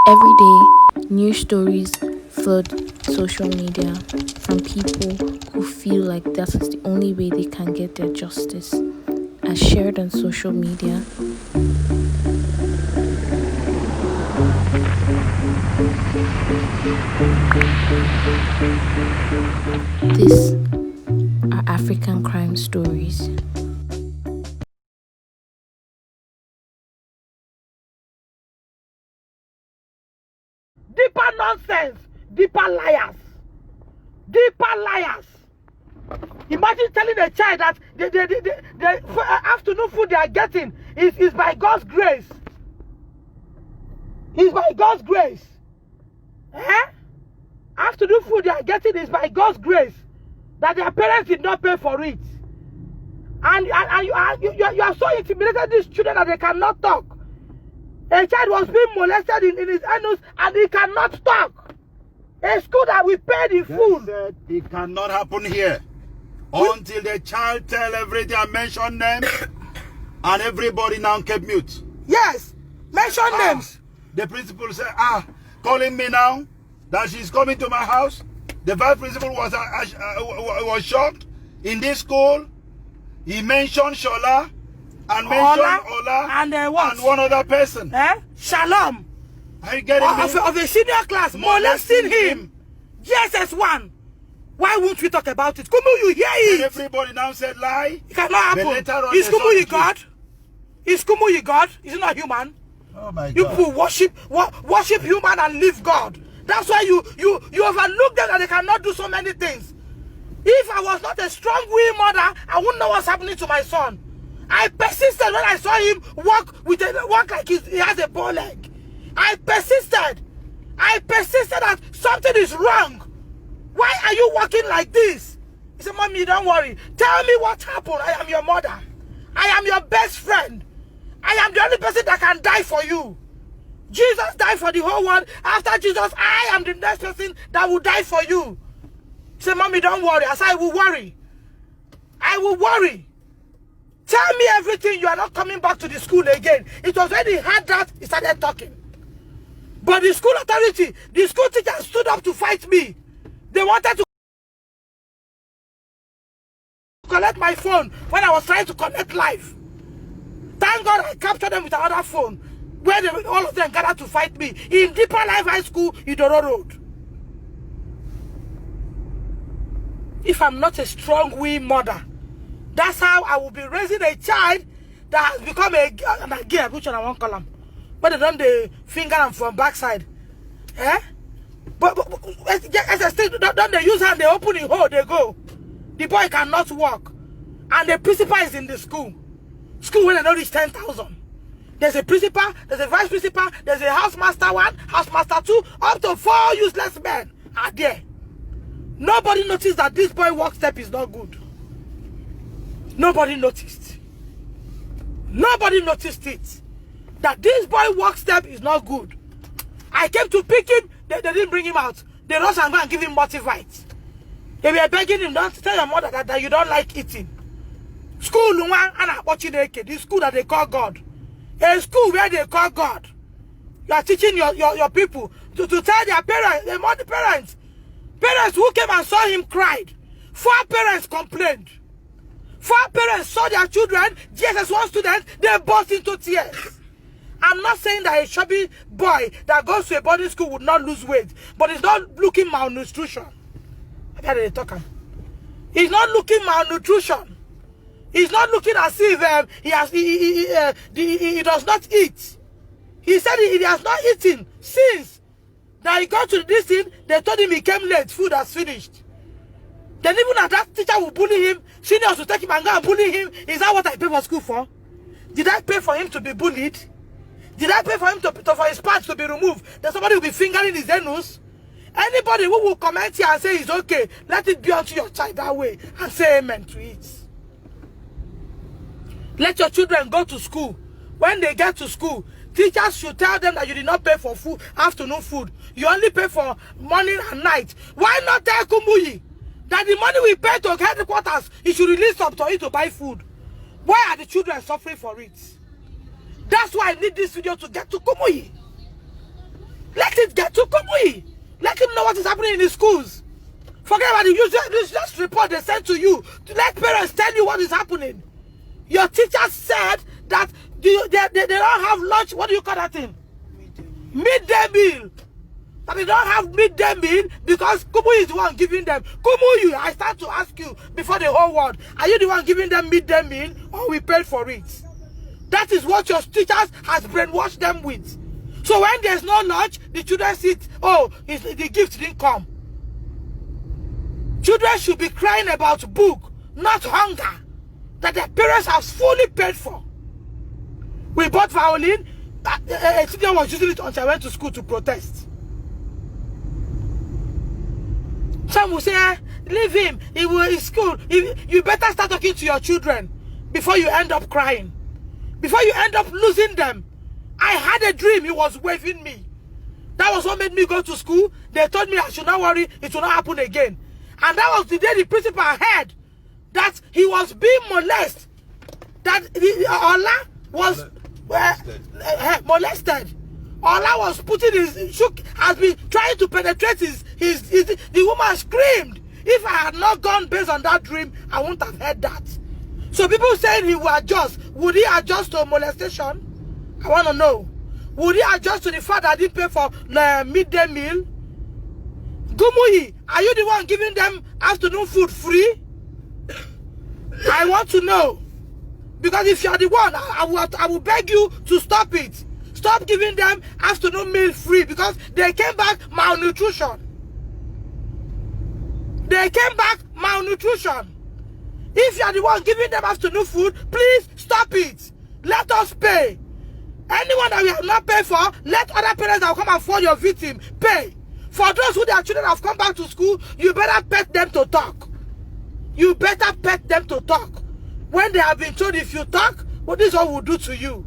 Every day, new stories flood social media from people who feel like that is the only way they can get their justice. As shared on social media, these are African crime stories. Deeper nonsense, deeper liars. Imagine telling a child that the afternoon food they are getting is by God's grace. It's by God's grace. Afternoon food they are getting is by God's grace. That their parents did not pay for it. And you are so intimidated these children that they cannot talk. A child was being molested in his anus and he cannot talk. A school that we pay the food. Said it cannot happen here until the child tell everything and mention names, and everybody now kept mute. Yes, mention names. The principal said, calling me now that she's coming to my house. The vice principal was shocked. In this school, he mentioned Shola and mentioned Ola and what? And one other person. Shalom. Are you getting me? Of a senior class molesting him. GSS1. Why won't we talk about it? Kumu, you hear it? And everybody now said lie. It cannot happen. Is Kumu God? Is Kumu God? Is he not human? Oh my God. You people worship human and leave God. That's why you overlook them and they cannot do so many things. If I was not a strong-willed mother, I wouldn't know what's happening to my son. I persisted when I saw him walk like he has a bow leg. I persisted that something is wrong. Why are you walking like this? He said, Mommy, don't worry. Tell me what happened. I am your mother. I am your best friend. I am the only person that can die for you. Jesus died for the whole world. After Jesus, I am the next person that will die for you. He said, Mommy, don't worry. I said, I will worry. I will worry. Tell me everything. You are not coming back to the school again. It was when he heard that, he started talking. But the school authority, the school teacher stood up to fight me. They wanted to collect my phone when I was trying to connect live. Thank God I captured them with another phone where all of them gathered to fight me in Deeper Life High School, Idoro Road. If I'm not a strong-willed mother, that's how I will be raising a child that has become a girl, which one I won't call them. But they don't the finger them from backside. But don't they use hand, they open the hole, they go. The boy cannot walk. And the principal is in the school. School when they don't reach 10,000. There's a principal, there's a vice principal, there's a housemaster 1, housemaster 2, up to 4 useless men are there. Nobody noticed that this boy walk step is not good. Nobody noticed. Nobody noticed it. That this boy walk step is not good. I came to pick him, they didn't bring him out. They rushed and go and give him multivites. They were begging him, don't tell your mother that you don't like eating. School, the school that they call God. A school where they call God. You are teaching your people to tell their parents, the parents. Parents who came and saw him cried. 4 parents complained. 4 parents saw their children, GSS1 students, they burst into tears. I'm not saying that a chubby boy that goes to a boarding school would not lose weight, but he's not looking malnutrition. He's not looking malnutrition. He's not looking as if he does not eat. He said he has not eaten since that he got to this thing. They told him he came late, food has finished. Then even as that teacher will bully him, seniors will take him and go and bully him. Is that what I pay for school for? Did I pay for him to be bullied? Did I pay for him for his parts to be removed? Then somebody will be fingering his anus? Anybody who will comment here and say it's okay, let it be unto your child that way and say amen to it. Let your children go to school. When they get to school, teachers should tell them that you did not pay for food, afternoon food. You only pay for morning and night. Why not tell Kumuyi that the money we pay to headquarters, he should release some to it to buy food? Why are the children suffering for it? That's why I need this video to get to Kumuyi. Let it get to Kumui. Let him know what is happening in the schools. Forget about the just report they sent to you. Let parents tell you what is happening. Your teacher said that they don't have lunch. What do you call that thing? Midday meal. That they don't have midday meal because Kumu is the one giving them. Kumu, I start to ask you before the whole world, are you the one giving them midday meal or we paid for it? That is what your teachers has brainwashed them with. So when there's no lunch, the children sit, oh, the gift didn't come. Children should be crying about book, not hunger, that their parents have fully paid for. We bought violin. A teacher was using it until I went to school to protest. Some will say, leave him, he will in school. You better start talking to your children before you end up crying. Before you end up losing them. I had a dream, he was waving me. That was what made me go to school. They told me I should not worry, it will not happen again. And that was the day the principal heard that he was being molested. That Allah was molested. Allah was putting has been trying to penetrate the woman screamed. If I had not gone based on that dream, I wouldn't have heard that. So people saying he will adjust. Would he adjust to molestation? I want to know. Would he adjust to the fact that I didn't pay for the midday meal? Gumuyi, are you the one giving them afternoon food free? I want to know. Because if you are the one, I will beg you to stop it. Stop giving them afternoon meal free because they came back malnutrition. They came back malnutrition. If you are the one giving them afternoon food, please stop it. Let us pay. Anyone that we have not paid for, let other parents that will come and afford your victim pay. For those who their children have come back to school, you better pet them to talk. You better pet them to talk. When they have been told if you talk, well, this is what we'll do to you.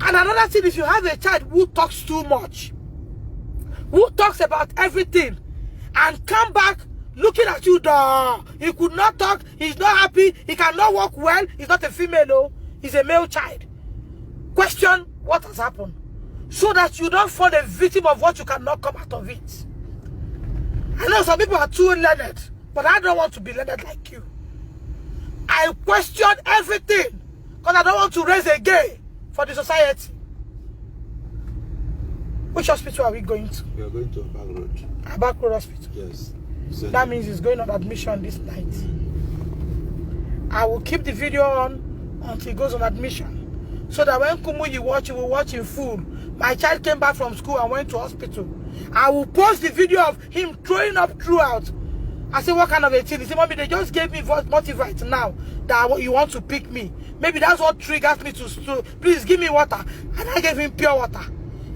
And another thing, if you have a child who talks too much, who talks about everything, and come back looking at you, he could not talk, he's not happy, he cannot walk well, he's not a female, no, he's a male child. Question what has happened, so that you don't fall a victim of what you cannot come out of it. I know some people are too learned, but I don't want to be learned like you. I question everything because I don't want to raise a gay for the society. Which hospital are we going to? We are going to Abak Road. Abak Road Hospital. Yes. That means he's going on admission this night. I will keep the video on until he goes on admission. So that when Kumu you will watch in full. My child came back from school and went to hospital. I will post the video of him throwing up throughout. I said, what kind of a thing? He said, Mommy, they just gave me multivite now that you want to pick me. Maybe that's what triggers me to please give me water. And I gave him pure water.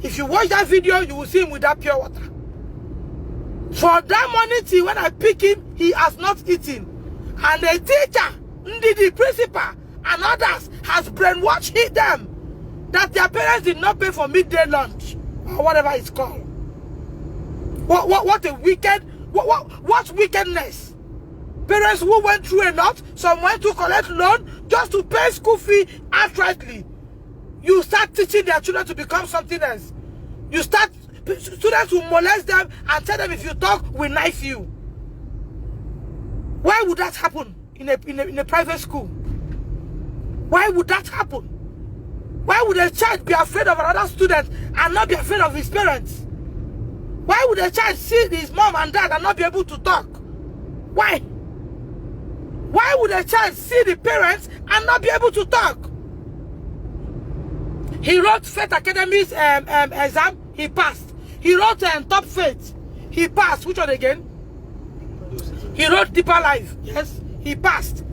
If you watch that video, you will see him with that pure water. For that morning till when I pick him, he has not eaten. And the teacher, the principal, and others has brainwashed them that their parents did not pay for midday lunch or whatever it's called. What a wicked, what wickedness. Parents who went through a lot, some went to collect loan just to pay school fee outrightly. You start teaching their children to become something else. You start, students will molest them and tell them if you talk, we knife you. Why would that happen in a private school? Why would that happen? Why would a child be afraid of another student and not be afraid of his parents? Why would a child see his mom and dad and not be able to talk? Why? Why would a child see the parents and not be able to talk? He wrote Faith Academy's exam, he passed. He wrote Top Faith, he passed. Which one again? He wrote Deeper Life, yes, he passed.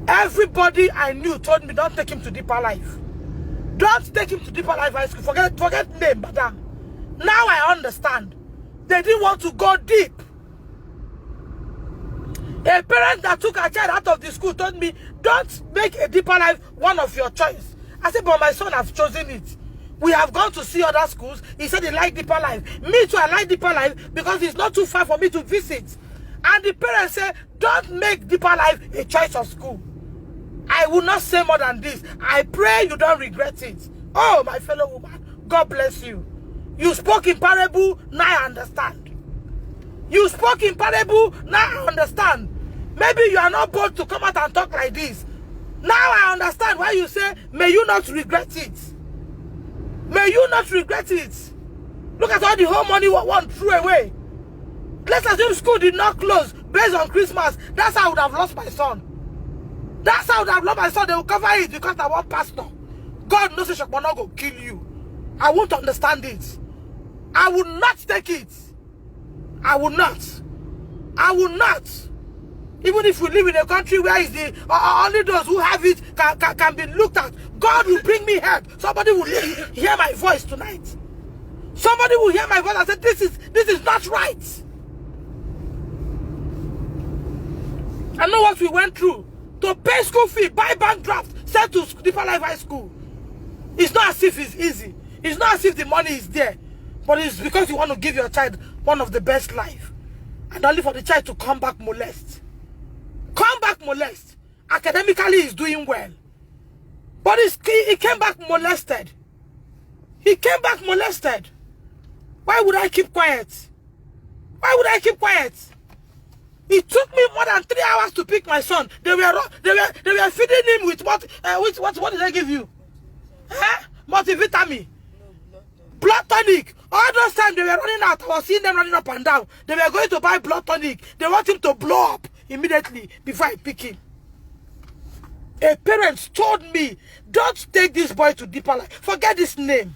Everybody I knew told me, don't take him to Deeper Life. Don't take him to Deeper Life High School. Forget name, madam. Now I understand. They didn't want to go deep. A parent that took a child out of the school told me, don't make a Deeper Life one of your choice. I said, but my son has chosen it. We have gone to see other schools. He said he liked Deeper Life. Me too, I like Deeper Life because it's not too far for me to visit. And the parents said, don't make Deeper Life a choice of school. I will not say more than this. I pray you don't regret it. Oh, my fellow woman, God bless you. You spoke in parable, now I understand. You spoke in parable, now I understand. Maybe you are not bold to come out and talk like this. Now I understand why you say, may you not regret it. May you not regret it. Look at all the whole money one threw away. Let's assume school did not close based on Christmas. That's how I would have lost my son. That's how I would have lost my son. They will cover it because I want pastor. God knows Shokbono go kill you. I won't understand it. I will not take it. I will not. I will not. Even if we live in a country where is the only those who have it can be looked at. God will bring me help. Somebody will hear my voice tonight. Somebody will hear my voice and say, this is not right. I know what we went through. To pay school fee, buy bank draft, send to Deeper Life High School. It's not as if it's easy. It's not as if the money is there. But it's because you want to give your child one of the best life. And only for the child to come back molest. Come back molest. Academically, he's doing well. But he came back molested. He came back molested. Why would I keep quiet? Why would I keep quiet? It took me more than 3 hours to pick my son. They were feeding him with what did they give you? Huh? Multivitamin. Blood tonic. All those times they were running out. I was seeing them running up and down. They were going to buy blood tonic. They want him to blow up immediately before I pick him. A parent told me, don't take this boy to Deeper Life. Forget this name.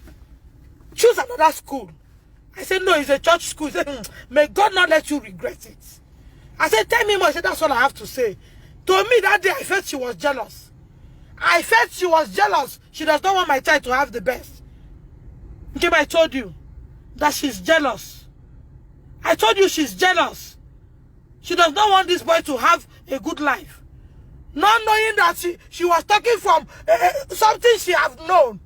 Choose another school. I said, no, it's a church school. He said, may God not let you regret it. I said, tell me more. He said, that's all I have to say. To me that day, I felt she was jealous. I felt she was jealous. She does not want my child to have the best. Okay, I told you that she's jealous. I told you she's jealous. She does not want this boy to have a good life. Not knowing that she was talking from something she has known.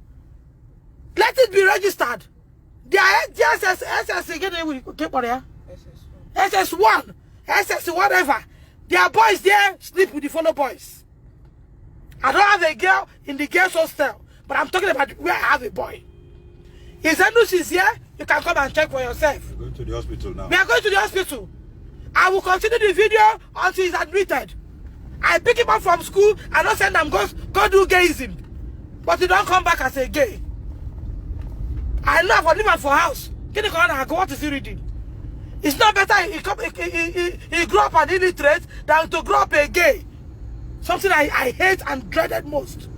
Let it be registered. Their SS again, SS1, SS whatever. Their boys there sleep with the fellow boys. I don't have a girl in the girls' hostel, but I'm talking about where I have a boy. His Enus is here. You can come and check for yourself. We're going to the hospital now. We are going to the hospital. I will continue the video until he's admitted. I pick him up from school and don't send him go do gayism. But he don't come back as a gay. I know for living for house. What is he reading? It's not better he grew up an illiterate than to grow up a gay. Something I hate and dreaded most.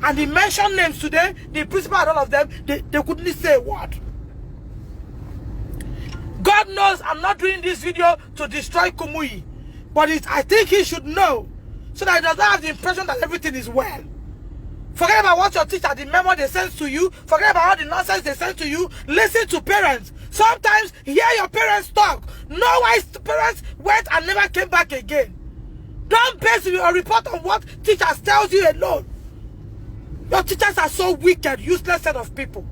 And he mentioned names today, the principal and all of them, they couldn't say a word. God knows I'm not doing this video to destroy Kumuyi. But I think he should know, so that he does not have the impression that everything is well. Forget about what your teacher, the memo they send to you. Forget about all the nonsense they send to you. Listen to parents. Sometimes hear your parents talk. Know why parents went and never came back again. Don't base your report on what teachers tells you alone. Your teachers are so wicked, useless set of people.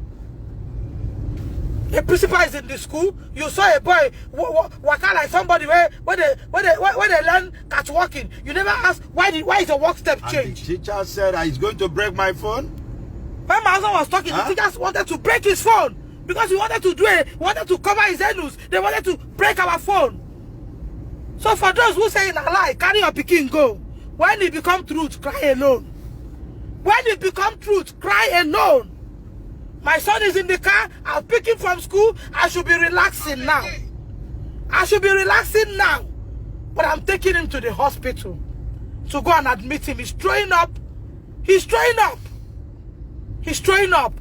A principal is in the school. You saw a boy walk out like somebody where they learn catwalking. You never ask why is the walk step change. The teacher said he's going to break my phone. When my husband was talking, the teachers wanted to break his phone because he wanted to cover his anus. They wanted to break our phone. So for those who say in a lie, carry your pikin go. When it become truth, cry alone. When it become truth, cry alone. My son is in the car. I'll pick him from school. I should be relaxing now. I should be relaxing now. But I'm taking him to the hospital to go and admit him. He's throwing up. He's throwing up. He's throwing up.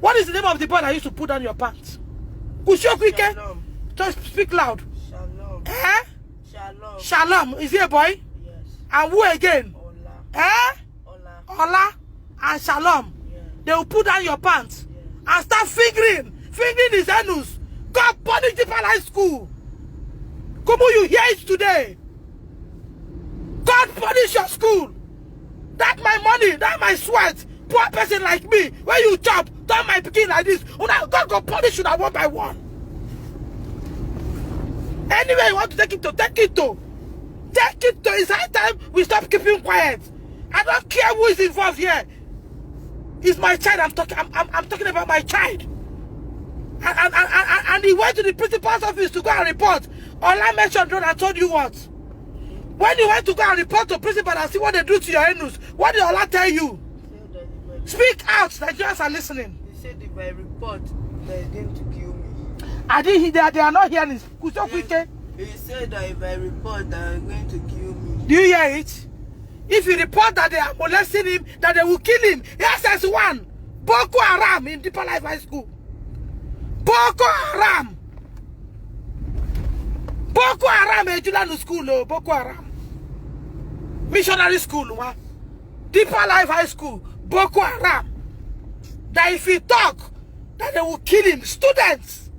What is the name of the boy that used to put down your pants? Kushokwike? Just speak loud. Shalom. Eh? Shalom. Shalom. Is he a boy? Yes. And who again? Ola. Eh? Ola. Ola and Shalom. Yeah. They will put down your pants and start fingering his anus. God punish Deeper Life School. Come on, you hear it today. God punish your school. That my money, that my sweat. Poor person like me, when you chop, turn my pikin like this. God go punish you one by one. Anyway, you want to take it to, take it to. Take it to. It's high time we stop keeping quiet. I don't care who is involved here. It's my child I'm talking about my child. And he went to the principal's office to go and report. Ola mentioned that I told you what. When you went to go and report to principal and see what they do to your enus, what did Ola tell you? Speak out, Nigerians are listening. He said if I report, they're going to kill me. I didn't hear they are not hearing this. Yes, he said that if I report, they're going to kill me. Do you hear it? If you report that they are molesting him, that they will kill him. SS1, Boko Haram in Deeper Life High School. Boko Haram. Boko Haram, Ejulanu School, no, Boko Haram. Missionary school, what? Deeper Life High School, Boko Haram. That if he talk, that they will kill him. Students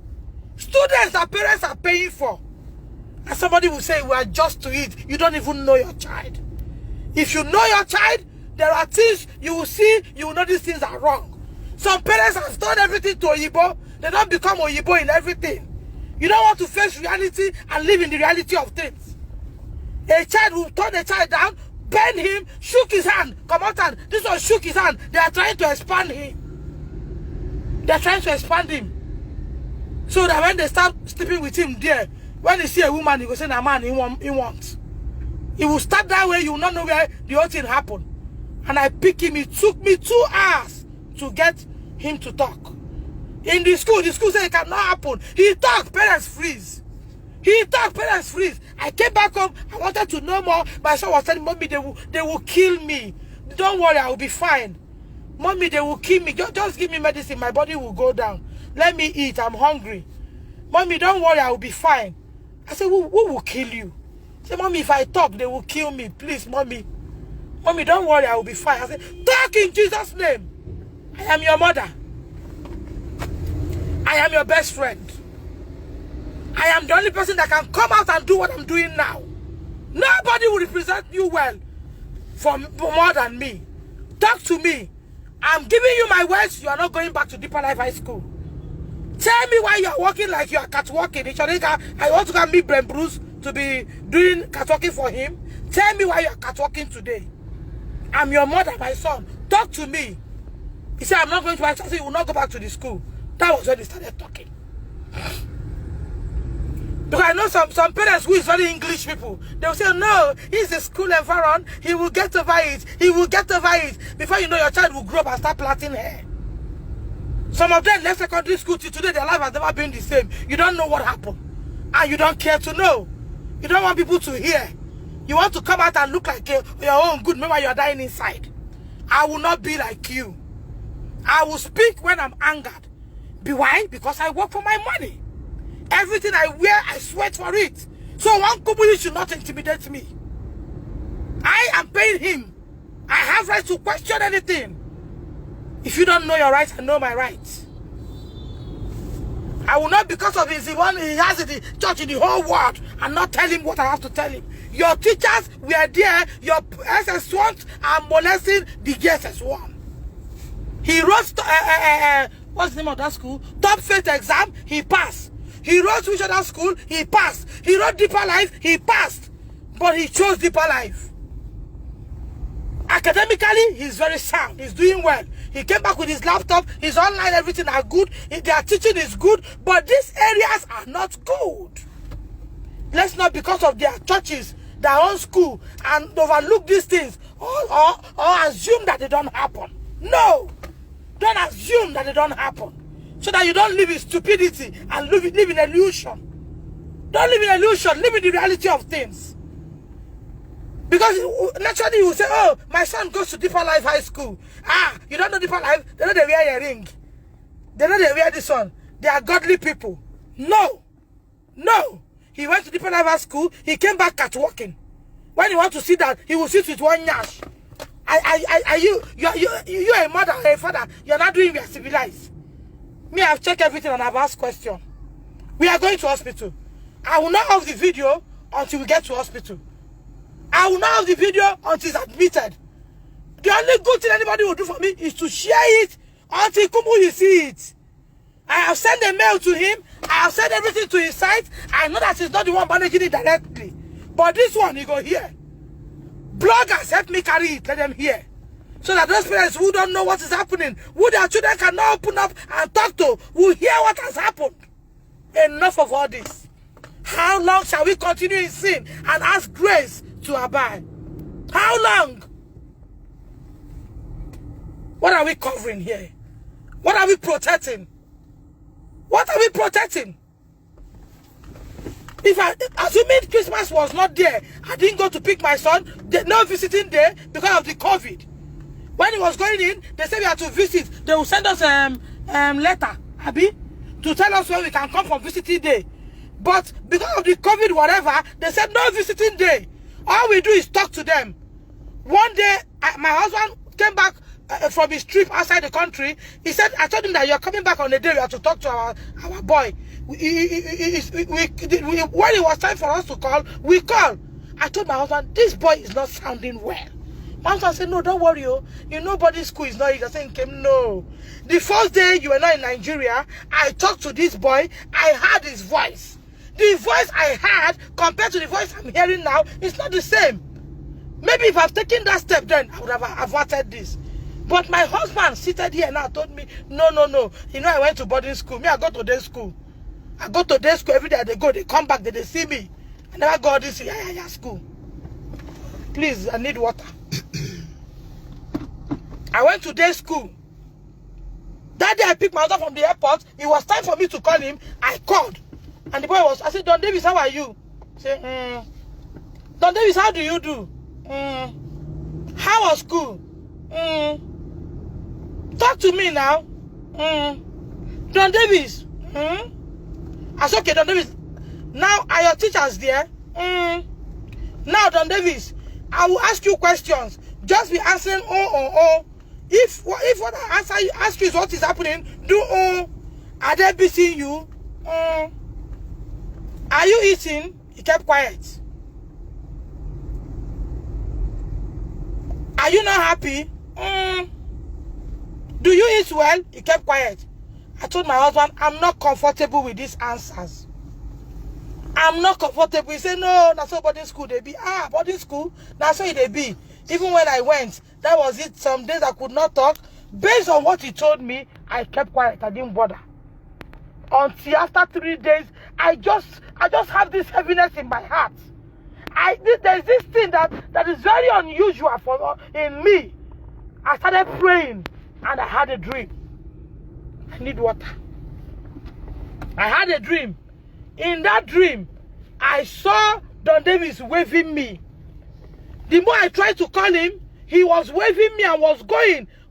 that parents are paying for. And somebody will say, we are just to it. You don't even know your child. If you know your child, there are things you will see, you will know these things are wrong. Some parents have done everything to Oyibo. They don't become Oyibo in everything. You don't want to face reality and live in the reality of things. A child will turn a child down, bend him, shook his hand, come out and this one shook his hand. They are trying to expand him. They are trying to expand him. So that when they start sleeping with him there, when they see a woman, he will say, nah, man, he wants. He will start that way, you will not know where the whole thing happened. And I picked him, it took me 2 hours to get him to talk. In the school said it cannot happen. He talked, parents freeze. He talked, parents freeze. I came back home, I wanted to know more. My son was telling Mommy, they will kill me. Don't worry, I will be fine. Mommy, they will kill me. Just give me medicine, my body will go down. Let me eat, I'm hungry. Mommy, don't worry, I will be fine. I said, who will kill you? Say, Mommy, if I talk, they will kill me. Please, Mommy. Mommy, don't worry, I will be fine. I said, talk in Jesus' name. I am your mother. I am your best friend. I am the only person that can come out and do what I'm doing now. Nobody will represent you well for more than me. Talk to me. I'm giving you my words. You are not going back to Deeper Life High School. Tell me why you are walking like you are catwalking. I want to come meet Brent Bruce to be doing catwalking for him. Tell me why you are catwalking today. I'm your mother, my son. Talk to me. He said, I'm not going to my school. You will not go back to the school. That was when he started talking. Because I know some parents who is very English people. They will say, no, he's a school environment. He will get over it. He will get over it. Before you know, your child will grow up and start plaiting hair. Some of them left secondary school till today. Their life has never been the same. You don't know what happened. And you don't care to know. You don't want people to hear. You want to come out and look like your own good. Remember, you are dying inside. I will not be like you. I will speak when I'm angered. Why? Because I work for my money. Everything I wear, I sweat for it. So one company should not intimidate me. I am paying him. I have right to question anything. If you don't know your rights, I know my rights. I will not, because of his one he has in the church in the whole world, and not tell him what I have to tell him. Your teachers were there, your SS1s are molesting the SS1. He wrote, what's the name of that school? Top Faith exam, he passed. He wrote which other school, he passed. He wrote Deeper Life, he passed. But he chose Deeper Life. Academically, he's very sound. He's doing well. He came back with his laptop. His online, everything are good. Their teaching is good. But these areas are not good. Let's not, because of their churches, their own school, and overlook these things or assume that they don't happen. No. Don't assume that they don't happen. So that you don't live in stupidity and live in illusion. Don't live in illusion. Live in the reality of things. Because naturally you will say, oh, my son goes to Deeper Life High School. Ah, you don't know Deeper Life? They know they wear a ring. They know they wear this one. They are godly people. No. No. He went to Deeper Life High School. He came back catwalking. When he wants to sit down, he will sit with one yash. You're a mother or a father. You're not doing, we are civilized. Me, I've checked everything and I've asked questions. We are going to hospital. I will not have the video until we get to hospital. I will not have the video until it's admitted. The only good thing anybody will do for me is to share it until Kumu you see it. I have sent a mail to him. I have sent everything to his site. I know that he's not the one managing it directly. But this one, he go here. Bloggers, help me carry it. Let them hear. So that those parents who don't know what is happening, who their children cannot open up and talk to, will hear what has happened. Enough of all this. How long shall we continue in sin and ask grace to abide? How long? What are we covering here? What are we protecting? What are we protecting? If assuming Christmas was not there, I didn't go to pick my son, no visiting there because of the COVID. When he was going in, they said we had to visit. They will send us letter, Abby, to tell us when we can come for visiting day. But because of the COVID, whatever, they said no visiting day. All we do is talk to them. One day, my husband came back from his trip outside the country. He said, I told him that you're coming back on the day we have to talk to our boy. When it was time for us to call, we called. I told my husband, this boy is not sounding well. My husband said, no, don't worry. You know, boarding school is not easy. I said, no. The first day you were not in Nigeria, I talked to this boy. I heard his voice. The voice I heard compared to the voice I'm hearing now is not the same. Maybe if I've taken that step then, I would have averted this. But my husband seated here now told me, no. You know, I went to boarding school. Me, I go to day school. I go to day school every day. They go, they come back, they see me. I never go this school. Please, I need water. I went to day school. That day I picked my husband from the airport. It was time for me to call him. I called. And the boy was, I said, Don Davis, how are you? He said, Don Davis, how do you do? How was school? Talk to me now. Don Davis. I said, okay, Don Davis. Now, are your teachers there? Now, Don Davis, I will ask you questions. Just be answering oh. If what I ask you is what is happening, do oh. Are they beating you? Are you eating? He kept quiet. Are you not happy? Do you eat well? He kept quiet. I told my husband, I'm not comfortable with these answers. I'm not comfortable. He said, no, that's what boarding school they be. Boarding school, that's what they be. Even when I went, that was it. Some days I could not talk. Based on what he told me, I kept quiet. I didn't bother. Until after 3 days, I just have this heaviness in my heart. There's this thing that is very unusual in me. I started praying and I had a dream. I need water. I had a dream. In that dream, I saw Don Davis waving me. The more I tried to call him, he was waving me and was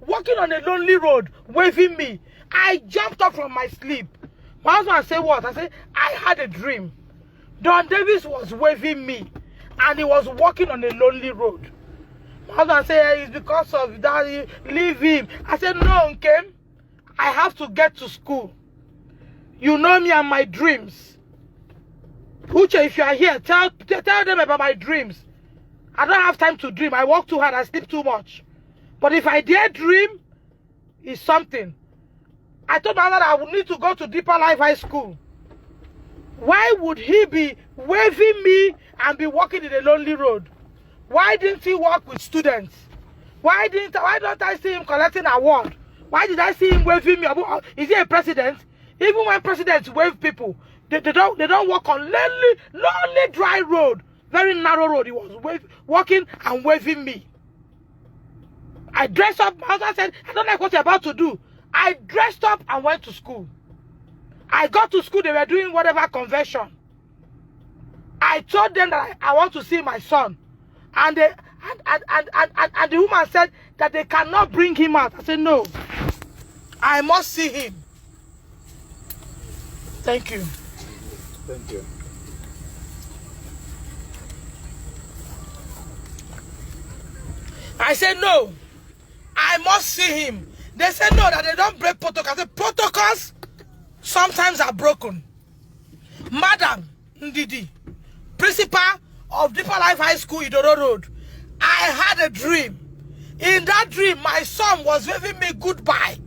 walking on a lonely road, waving me. I jumped up from my sleep. My husband said, what? I said, I had a dream. Don Davis was waving me and he was walking on a lonely road. My husband said, it's because of that, leave him. I said, no, Nkem. I have to get to school. You know me and my dreams. Uche, if you are here, tell them about my dreams. I don't have time to dream. I work too hard. I sleep too much. But if I dare dream, it's something. I told my mother I would need to go to Deeper Life High School. Why would he be waving me and be walking in a lonely road? Why didn't he walk with students? Why don't I see him collecting award? Why did I see him waving me? Is he a president? Even when presidents wave people, they don't walk on lonely dry road, very narrow road. He was walking and waving me. I dressed up. My husband said, I don't like what you're about to do. I dressed up and went to school. I got to school. They were doing whatever convention. I told them that I want to see my son, and the woman said that they cannot bring him out. I said no. I must see him. Thank you. Thank you. I said no. I must see him. They said no, that they don't break protocols. I said protocols sometimes are broken. Madam Ndidi, principal of Deeper Life High School, Idoro Road, I had a dream. In that dream, my son was waving me goodbye.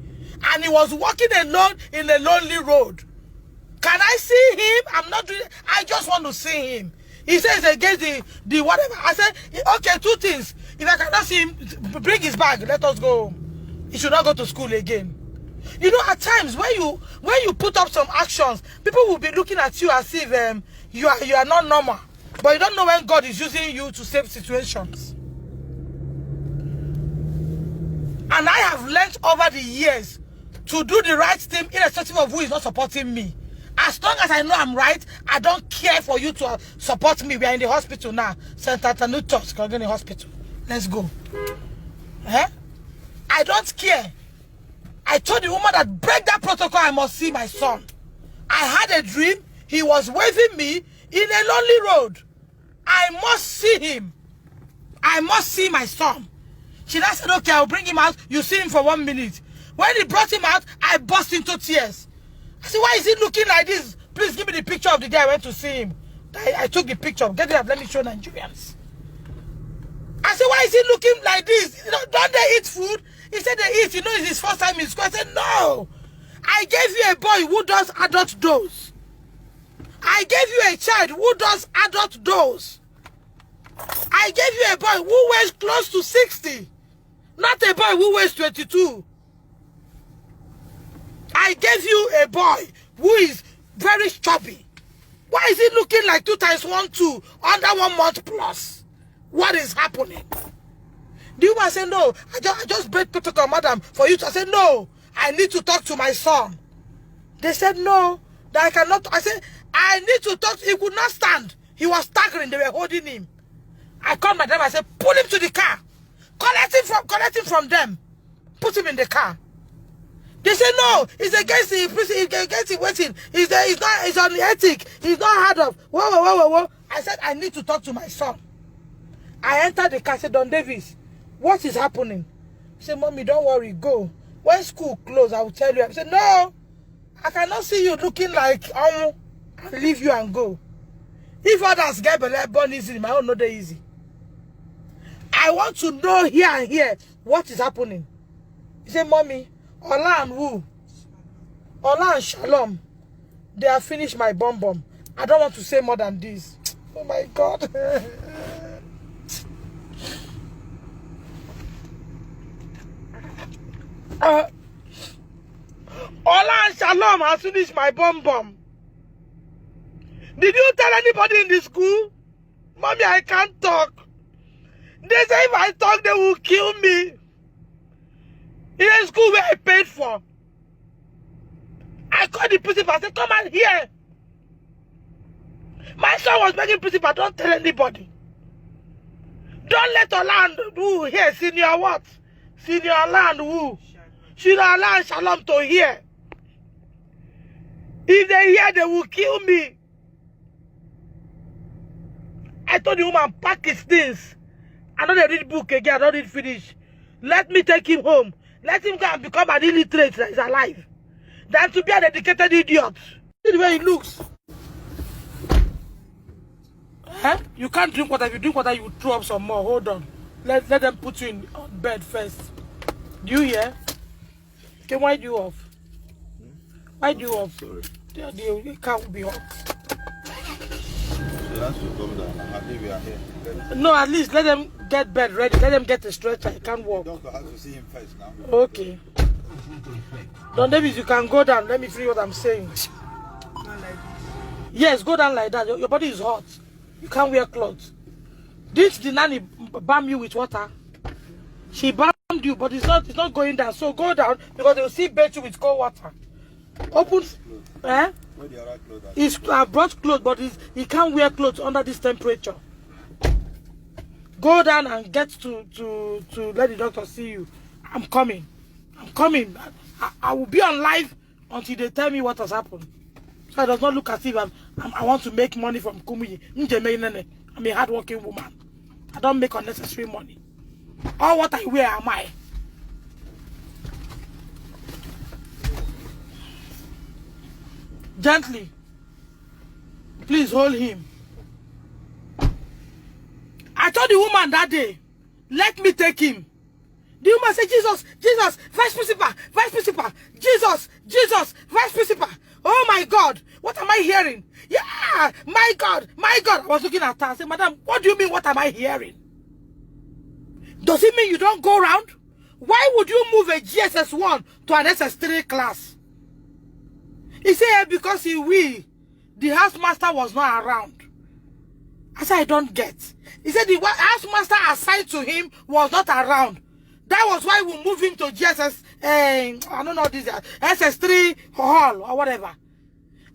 And he was walking alone in a lonely road. Can I see him? I'm not doing it. I just want to see him. He says against the whatever. I said, okay, two things. If I cannot see him, bring his bag. Let us go home. He should not go to school again. You know, at times when you put up some actions, people will be looking at you as if you are not normal. But you don't know when God is using you to save situations. And I have learned over the years to do the right thing irrespective of who is not supporting me. As long as I know I'm right, I don't care for you to support me. We are in the hospital now. St. Antonutos, in the hospital. Let's go. Eh? I don't care. I told the woman that break that protocol, I must see my son. I had a dream. He was waving me in a lonely road. I must see him. I must see my son. She then said, okay, I'll bring him out. You see him for 1 minute. When he brought him out, I burst into tears. I said, why is he looking like this? Please give me the picture of the day I went to see him. I took the picture. Get it up. Let me show Nigerians. I said, why is he looking like this? You know, don't they eat food? He said they eat. You know, it's his first time in school. I said, no. I gave you a boy who does adult dose. I gave you a child who does adult dose. I gave you a boy who weighs close to 60. Not a boy who weighs 22. I gave you a boy who is very chubby. Why is he looking like 2 times 1, 2, under 1 month plus? What is happening? The woman said, no, I just break protocol, madam, for you to. I said, no, I need to talk to my son. They said, no, that I cannot. I said, I need to talk. He could not stand. He was staggering. They were holding him. I called my driver. I said, pull him to the car. Collect him from them. Put him in the car. They said, no, it's against the waiting. It's unethic. He's not hard of. Whoa. I said, I need to talk to my son. I entered the car. I said, Don Davis, what is happening? He said, Mommy, don't worry, go. When school closed, I will tell you. I said, no, I cannot see you looking like I'll leave you and go. If others get born easy, my own not easy. I want to know here and here what is happening. He said, Mommy, Ola and Wu, Ola and Shalom, they have finished my bomb. I don't want to say more than this. Oh my God. Ola and Shalom has finished my bomb. Did you tell anybody in the school? Mommy, I can't talk. They say if I talk, they will kill me. In a school where I paid for. I called the principal. I said, come out here. My son was begging principal, don't tell anybody. Don't let Ola and Wu hear. Senior what? Senior Ola and Wu. Senior Ola and Shalom to hear. If they hear, they will kill me. I told the woman, pack his things. I know they read book again. I don't read finish. Let me take him home. Let him go and become an illiterate that is alive. Than to be an educated idiot. See the way he looks. Huh? You can't drink water. If you drink water, you will throw up some more. Hold on. Let them put you in bed first. Do you hear? Okay, why do you off? Why do you off? Sorry. The car will be hot. She has to come down. I think we are here. No, at least let them get bed ready. Let them get a stretcher. I can't walk. Doctor has to see him first now. Okay. Don Davis, you can go down. Let me see what I'm saying. Yes, go down like that. Your body is hot. You can't wear clothes. Didn't the nanny balm you with water? She balmed you, but it's not going down. So go down because they will see bathe you with cold water. Open. Eh? Where the other clothes are? He's brought clothes, but he can't wear clothes under this temperature. Go down and get to let the doctor see you. I'm coming. I will be on live until they tell me what has happened. So it does not look as if I want to make money from Kumuyi. I'm a hardworking woman. I don't make unnecessary money. All what I wear am I. Gently. Please hold him. I told the woman that day, let me take him. The woman said, Jesus, vice principal, Jesus, vice principal. Oh my God, what am I hearing? Yeah, my God. I was looking at her. I said, Madam, what do you mean, what am I hearing? Does it mean you don't go around? Why would you move a GSS1 to an SS3 class? He said because the housemaster was not around. I said, I don't get. He said the housemaster assigned to him was not around. That was why we moved him to GSS, I don't know this, SS3 hall or whatever.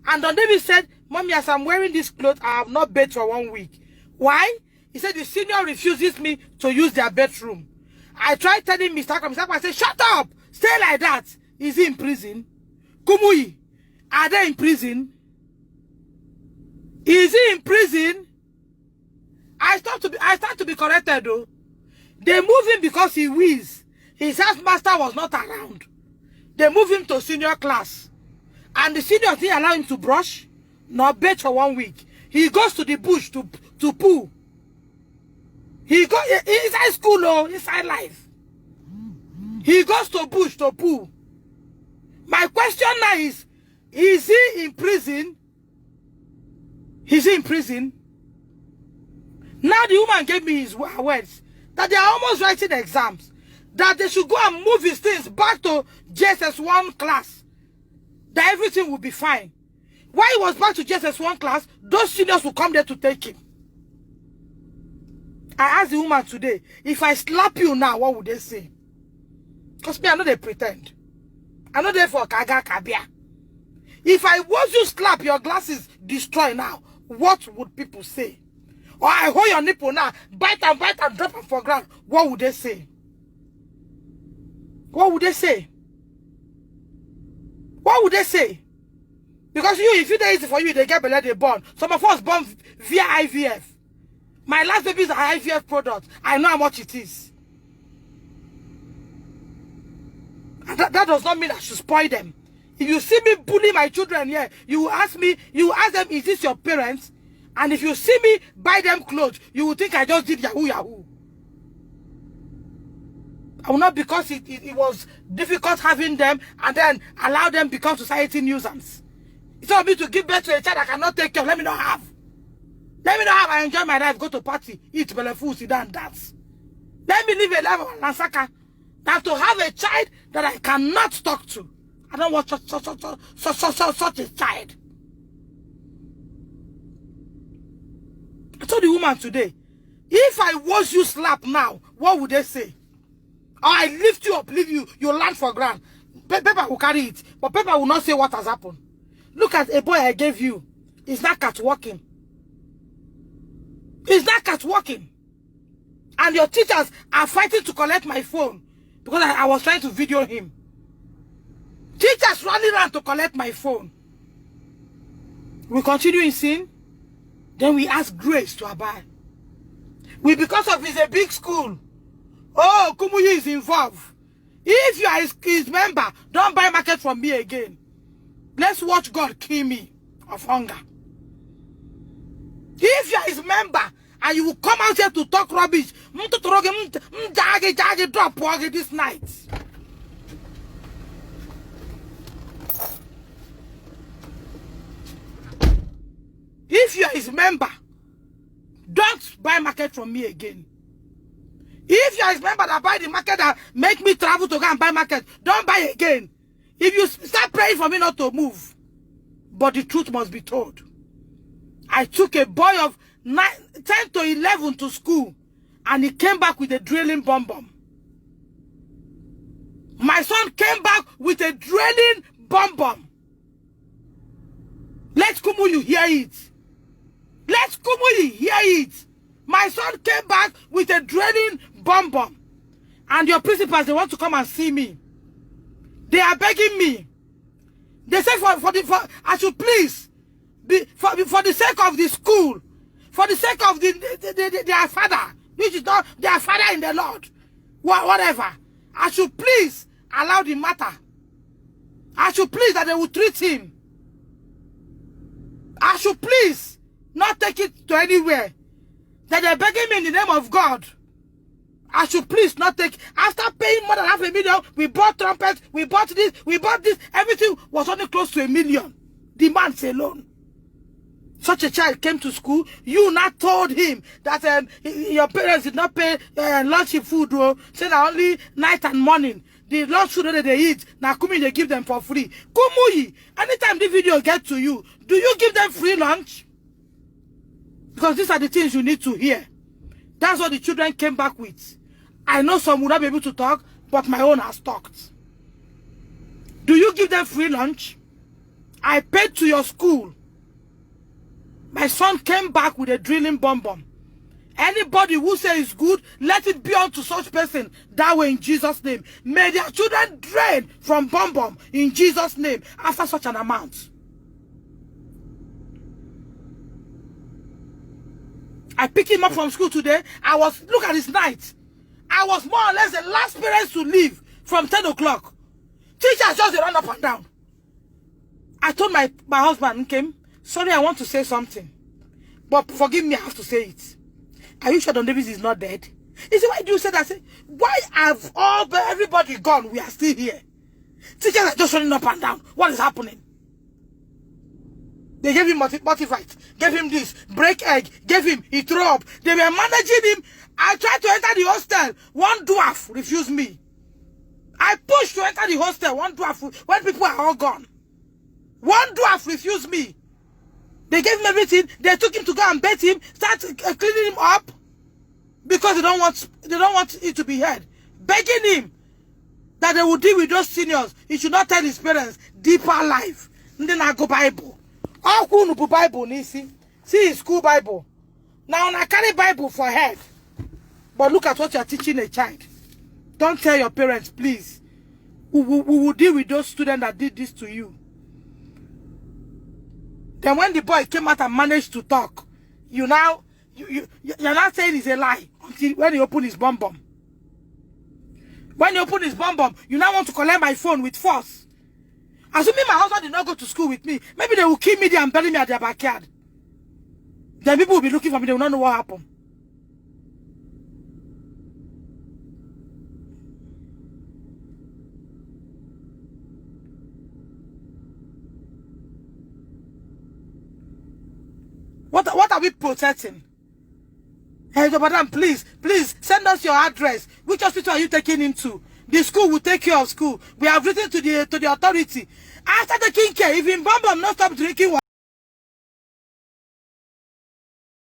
And Don David said, Mommy, as I'm wearing this clothes, I have not bathed for 1 week. Why? He said the senior refuses me to use their bedroom. I tried telling Mr. Akram. Mr. Akram said, shut up! Stay like that. Is he in prison? Kumuyi, are they in prison? Is he in prison? I start to be corrected though. They move him because he wheezed. His housemaster was not around. They move him to senior class. And the senior didn't allow him to brush, nor bathe for 1 week. He goes to the bush to poo. He goes inside school or inside life. He goes to bush to poo. My question now is he in prison? Is he in prison? Now the woman gave me his words that they are almost writing exams, that they should go and move his things back to JSS1 class, that everything will be fine. Why he was back to JSS1 class, those seniors will come there to take him. I asked the woman today, if I slap you now, what would they say? Because me, I know they pretend. I know they for kaga kabia. If I was you slap, your glasses destroy now, what would people say? Or I hold your nipple now, bite and drop them for ground, what would they say? What would they say? What would they say? Because if it is easy for you, they get below they born. Some of us born via IVF. My last baby is an IVF product. I know how much it is. And that does not mean I should spoil them. If you see me bully my children here, you ask them, is this your parents? And if you see me buy them clothes, you will think I just did yahoo yahoo. I will not, because it was difficult having them and then allow them become society nuisance. It's not me to give birth to a child I cannot take care of. Let me not have. Let me not have. I enjoy my life, go to party, eat belefu, sit down, dance. Let me live a life of Lansaka. Than to have a child that I cannot talk to. I don't want such a child. I told the woman today, if I was you slap now, what would they say? Or I lift you up, leave you, you land for ground. Paper will carry it, but paper will not say what has happened. Look at a boy I gave you. He's not catwalking. He's not catwalking. And your teachers are fighting to collect my phone because I was trying to video him. Teachers running around to collect my phone. We continue in sin. Then we ask grace to abide. Because of it's a big school. Oh, Kumuyi is involved. If you are his member, don't buy market from me again. Let's watch God kill me of hunger. If you are his member and you will come out here to talk rubbish, drop this night. If you are his member, don't buy market from me again. If you are his member that buy the market that make me travel to go and buy market, don't buy again. If you start praying for me not to move, but the truth must be told. I took a boy of 10 to 11 to school, and he came back with a drilling bomb. My son came back with a drilling bomb. Let Kumuyi hear it. Let Kumuyi hear it. My son came back with a drilling bomb. And your principals, they want to come and see me. They are begging me. They say I should please, for the sake of the school, for the sake of their father, which is not their father in the Lord, whatever, I should please allow the matter. I should please that they will treat him. I should please not take it to anywhere. That they're begging me in the name of God. I should please not take. After paying more than $500,000, we bought trumpets, we bought this, everything was only close to $1 million. The man alone. Such a child came to school. You not told him that your parents did not pay lunch and food. Say that only night and morning. The lunch food that they eat, now come in, they give them for free. Kumuyi, anytime the video get to you, do you give them free lunch? Because these are the things you need to hear. That's what the children came back with. I know some would not be able to talk, but my own has talked. Do you give them free lunch? I paid to your school. My son came back with a drilling bomb. Anybody who says it's good, let it be unto such person that way in Jesus' name. May their children drain from bomb in Jesus' name after such an amount. I picked him up from school today. Look at his night. I was more or less the last parents to leave from 10 o'clock. Teachers just run up and down. I told my husband, came, sorry, I want to say something. But forgive me, I have to say it. Are you sure Don Davis is not dead? He said, why do you say that? I said, why have everybody gone? We are still here. Teachers are just running up and down. What is happening? They gave him multivite, gave him this, break egg, gave him, he threw up. They were managing him. I tried to enter the hostel. One dwarf refused me. I pushed to enter the hostel. One dwarf, when people are all gone. One dwarf refused me. They gave him everything. They took him to go and bet him, start cleaning him up because they don't want it to be heard. Begging him that they will deal with those seniors. He should not tell his parents deeper life. And then I go Bible. All who know Bible, see his school Bible. Now I carry Bible for head. But look at what you are teaching a child. Don't tell your parents, please. We will deal with those students that did this to you. Then when the boy came out and managed to talk, you're not saying it's a lie until when he opened his bomb. When he opened his bomb, you now want to collect my phone with force. Assuming my husband did not go to school with me, maybe they will kill me there and bury me at their backyard. Then people will be looking for me, they will not know what happened. What are we protecting? Hey, madam, please send us your address. Which hospital are you taking him to? The school will take care of school. We have written to the authority. After taking care, if in Bambam not stop drinking water,